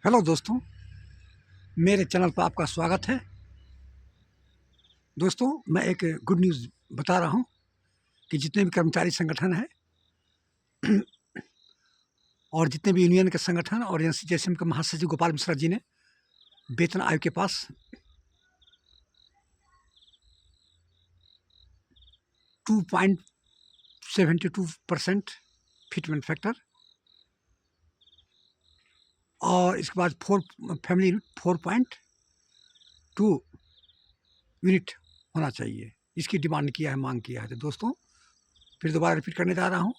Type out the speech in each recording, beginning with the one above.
Hello दोस्तों, मेरे channel पर आपका स्वागत है। दोस्तों, मैं एक गुड न्यूज़ बता रहा हूँ कि जितने भी कर्मचारी संगठन हैं और जितने भी यूनियन के संगठन और एनसीजेएसएम के महासचिव गोपाल मिश्रा जी ने वेतन आयोग के पास 2.72% फिटमेंट फैक्टर और इसके बाद फैमिली यूनिट 4.2 यूनिट होना चाहिए, इसकी डिमांड किया है, मांग किया है। तो दोस्तों, फिर दोबारा रिपीट करने जा रहा हूँ।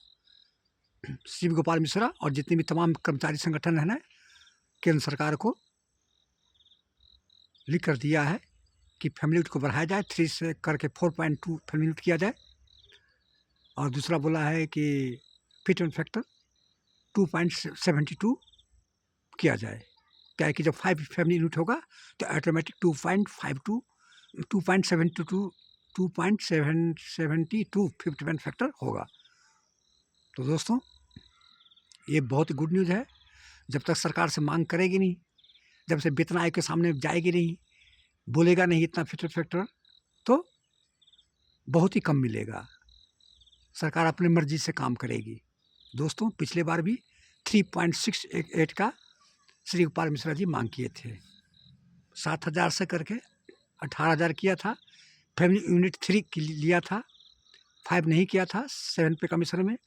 शिव गोपाल मिश्रा और जितने भी तमाम कर्मचारी संगठन हैं केंद्र सरकार को लिख कर दिया है कि फैमिली यूनिट को बढ़ाया जाए, 3 से करके 4.2 फैमिली यूनिट किया जाए। और दूसरा बोला है कि फिटमेंट फैक्टर 2.72 किया जाए। क्या है कि जब 5 फैमिली यूनिट होगा तो ऑटोमेटिक 2.52 2.72 2.772 फिटमेंट फैक्टर होगा। तो दोस्तों, ये बहुत ही गुड न्यूज़ है। जब तक सरकार से मांग करेगी नहीं, जब से वेतन आयोग के सामने जाएगी नहीं, बोलेगा नहीं इतना फिटमेंट फैक्टर, तो बहुत ही कम मिलेगा। सरकार अपनी मर्जी से काम करेगी। दोस्तों, पिछले बार भी 3.68 का श्री गोपाल मिश्रा जी मांग किए थे। 7,000 से करके 18,000 किया था। फैमिली यूनिट 3 लिया था, 5 नहीं किया था। 7 पे कमीशन में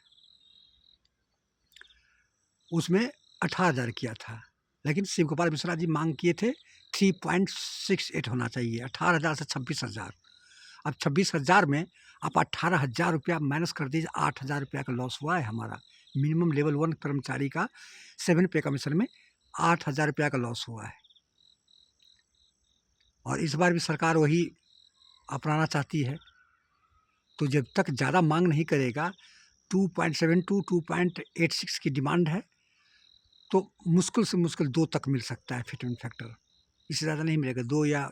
उसमें 18,000 किया था। लेकिन शिव गोपाल मिश्रा जी मांग किए थे 3.68 होना चाहिए, 18,000 से 26,000। अब 26,000 में आप 18,000 रुपया माइनस कर दीजिए, 8,000 रुपया का लॉस हुआ है हमारा। मिनिमम लेवल 1 कर्मचारी का 7 पे कमीशन में 8,000 रुपया का लॉस हुआ है। और इस बार भी सरकार वही अपनाना चाहती है। तो जब तक ज़्यादा मांग नहीं करेगा, 2.72 2.86 की डिमांड है, तो मुश्किल से मुश्किल 2 तक मिल सकता है फिटमेंट फैक्टर। इससे ज़्यादा नहीं मिलेगा। 2 या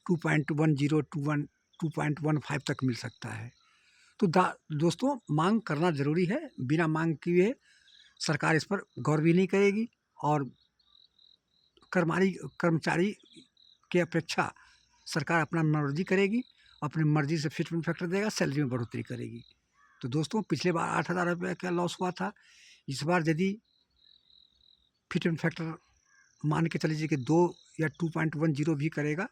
2.10 2.15 तक मिल सकता है। तो दोस्तों, मांग करना ज़रूरी है। बिना मांग किए सरकार इस पर गौर भी नहीं करेगी और कर्मचारी की अपेक्षा सरकार अपना मर्जी करेगी, अपनी मर्जी से फिटमेंट फैक्टर देगा, सैलरी में बढ़ोतरी करेगी। तो दोस्तों, पिछले बार 8,000 रुपये का लॉस हुआ था। इस बार यदि फिटमेंट फैक्टर मान के चलीजिए कि 2 या 2.10 भी करेगा,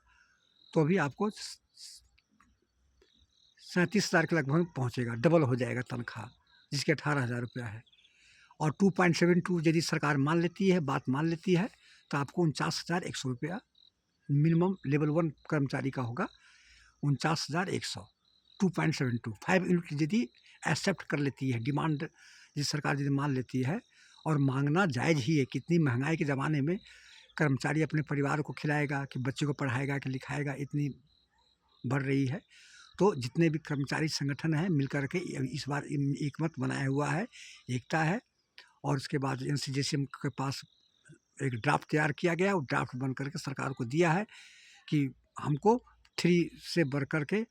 तो अभी आपको 37,000 के लगभग पहुँचेगा, डबल हो जाएगा तनख्वाह, जिसके 18,000 रुपया है। और 2.72 यदि सरकार मान लेती है, बात मान लेती है, तो आपको 49,100 रुपया मिनिमम लेवल 1 कर्मचारी का होगा। 49,100 2.72 5 यूनिट यदि एक्सेप्ट कर लेती है, डिमांड यदि सरकार यदि मान लेती है, और मांगना जायज़ ही है। कितनी महंगाई के ज़माने में कर्मचारी अपने परिवार को खिलाएगा, कि बच्चे को पढ़ाएगा, कि लिखाएगा, इतनी बढ़ रही है। तो जितने भी कर्मचारी संगठन हैं मिलकर के इस बार एकमत बनाया हुआ है, एकता है। और उसके बाद एनसीजेएसएम के पास एक ड्राफ्ट तैयार किया गया, वो ड्राफ्ट बन करके सरकार को दिया है कि हमको 3 से बढ़ कर के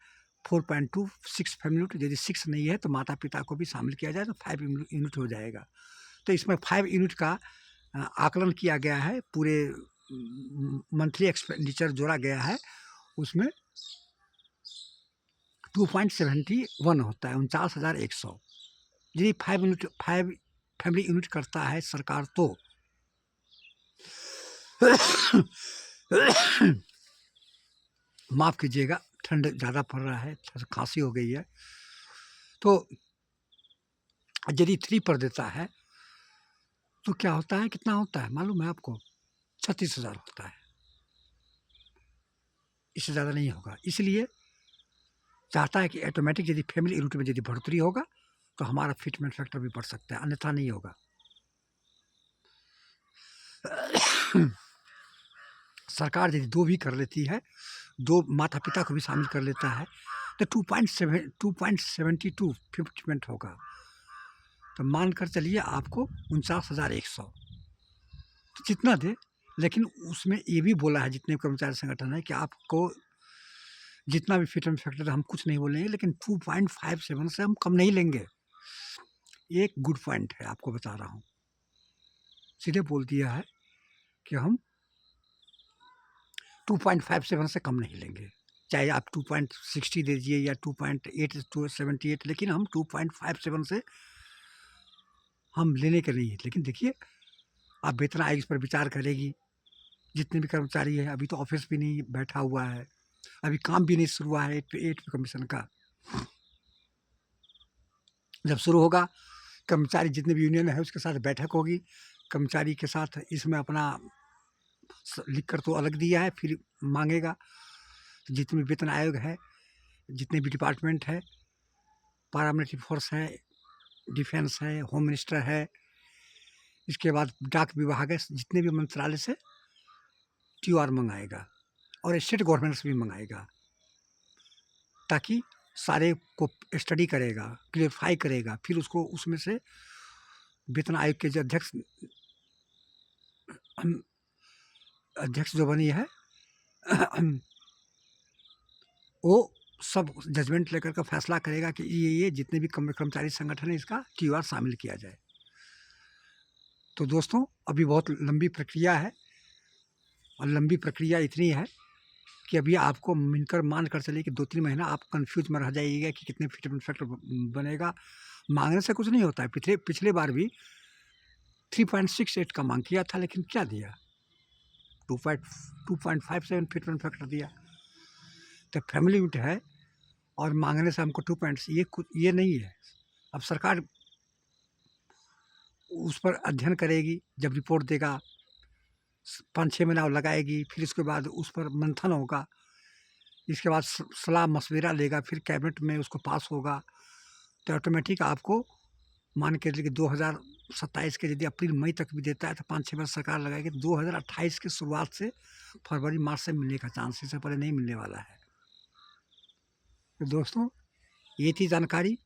4.26 फैमिली यूनिट, यदि 6 नहीं है तो माता पिता को भी शामिल किया जाए, तो 5 यूनिट हो जाएगा। तो इसमें 5 यूनिट का आकलन किया गया है, पूरे मंथली एक्सपेंडिचर जोड़ा गया है। उसमें 2.71 होता है, 49,100। यदि 5 फैमिली यूनिट करता है सरकार, तो माफ़ कीजिएगा, ठंड ज़्यादा पड़ रहा है, खांसी हो गई है। तो यदि 3 पर देता है तो क्या होता है, कितना होता है मालूम है आपको? 36,000 होता है। इससे ज़्यादा नहीं होगा। इसलिए चाहता है कि ऑटोमेटिक यदि फैमिली यूनिट में यदि बढ़ोतरी होगा, तो हमारा फिटमेंट फैक्टर भी बढ़ सकता है, अन्यथा नहीं होगा। सरकार यदि 2 भी कर लेती है, 2 माता पिता को भी शामिल कर लेता है, तो 2.72 फिटमेंट होगा। तो मान कर चलिए आपको 49,100, तो जितना दे। लेकिन उसमें ये भी बोला है, जितने कर्मचारी संगठन है, कि आपको जितना भी फिटमेंट फैक्टर, हम कुछ नहीं बोलेंगे, लेकिन 2.57 से हम कम नहीं लेंगे। ये एक गुड पॉइंट है, आपको बता रहा हूँ। सीधे बोल दिया है कि हम 2.57 से कम नहीं लेंगे। चाहे आप 2.60 दे दीजिए या 2.8 278, लेकिन हम 2.57 से हम लेने के नहीं हैं। लेकिन देखिए, अब वेतन आयोग इस पर विचार करेगी। जितने भी कर्मचारी हैं, अभी तो ऑफ़िस भी नहीं बैठा हुआ है, अभी काम भी नहीं शुरू हुआ है 8 पे कमीशन का। जब शुरू होगा, कर्मचारी जितने भी यूनियन है उसके साथ बैठक होगी, कर्मचारी के साथ इसमें अपना लिख कर तो अलग दिया है, फिर मांगेगा। तो जितने भी वेतन आयोग है, जितने भी डिपार्टमेंट है, पैरामिलिट्री फोर्स है, डिफेंस है, होम मिनिस्टर है, इसके बाद डाक विभाग है, जितने भी मंत्रालय से TOR मंगाएगा और स्टेट गवर्नमेंट से भी मंगाएगा, ताकि सारे को स्टडी करेगा, क्लेरिफाई करेगा, फिर उसको उसमें से वेतन आयोग के जो अध्यक्ष जो बनी है वो सब जजमेंट लेकर के फैसला करेगा कि ये जितने भी कर्मचारी संगठन है इसका TOR शामिल किया जाए। तो दोस्तों, अभी बहुत लंबी प्रक्रिया है, और लंबी प्रक्रिया इतनी है कि अभी आपको मान कर चलिए कि 2-3 महीना आप कन्फ्यूज में रह जाइएगा कि कितने फिटमेंट फैक्टर बनेगा। मांगने से कुछ नहीं होता है। पिछले बार भी 3.68 का मांग किया था, लेकिन क्या दिया, 2.57 फिटमेंट फैक्टर दिया। तो फैमिली यूनिट है और मांगने से हमको 2 पॉइंट्स, ये नहीं है। अब सरकार उस पर अध्ययन करेगी, जब रिपोर्ट देगा 5-6 महीना और लगाएगी, फिर इसके बाद उस पर मंथन होगा, इसके बाद सलाह मशविरा लेगा, फिर कैबिनेट में उसको पास होगा। तो ऑटोमेटिक आपको मान के चलिए कि 2027 के यदि अप्रैल मई तक भी देता है तो 5-6 वर्ष सरकार लगाएगी। 2028 की शुरुआत से फरवरी मार्च से मिलने का चांस, इससे पहले नहीं मिलने वाला है। तो दोस्तों, ये थी जानकारी।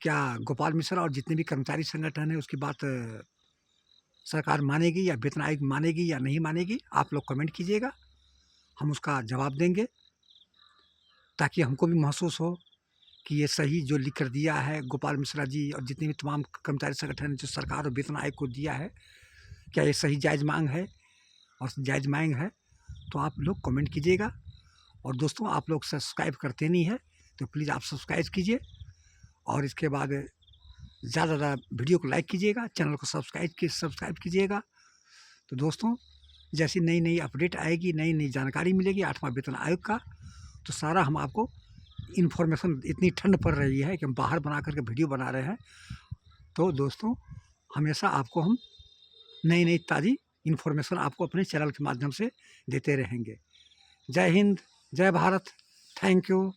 क्या गोपाल मिश्रा और जितने भी कर्मचारी संगठन है उसकी बात सरकार मानेगी या वेतन आयोग मानेगी या नहीं मानेगी, आप लोग कमेंट कीजिएगा, हम उसका जवाब देंगे, ताकि हमको भी महसूस हो कि ये सही जो लिख कर दिया है गोपाल मिश्रा जी और जितने भी तमाम कर्मचारी संगठन जो सरकार और वेतन आयोग को दिया है, क्या ये सही जायज़ मांग है और जायज़ मांग है। तो आप लोग कमेंट कीजिएगा। और दोस्तों, आप लोग सब्सक्राइब करते नहीं है तो प्लीज़ आप सब्सक्राइब कीजिए, और इसके बाद ज़्यादा से ज़्यादा वीडियो को लाइक कीजिएगा, चैनल को सब्सक्राइब कीजिएगा। तो दोस्तों, जैसी नई नई अपडेट आएगी, नई नई जानकारी मिलेगी 8वां वेतन आयोग का, तो सारा हम आपको इन्फॉर्मेशन, इतनी ठंड पड़ रही है कि हम बाहर बना करके वीडियो बना रहे हैं। तो दोस्तों, हमेशा आपको हम नई नई ताज़ी इन्फॉर्मेशन आपको अपने चैनल के माध्यम से देते रहेंगे। जय हिंद, जय भारत, थैंक यू।